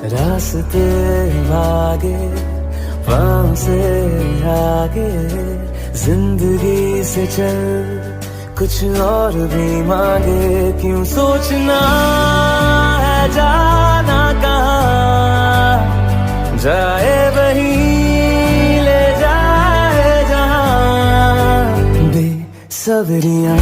रास्ते भागे पाँव से आगे, जिंदगी से चल कुछ और भी मांगे। क्यों सोचना है जाना कहाँ, जाए वहीं ले जाए जहाँ। बेसब्रियाँ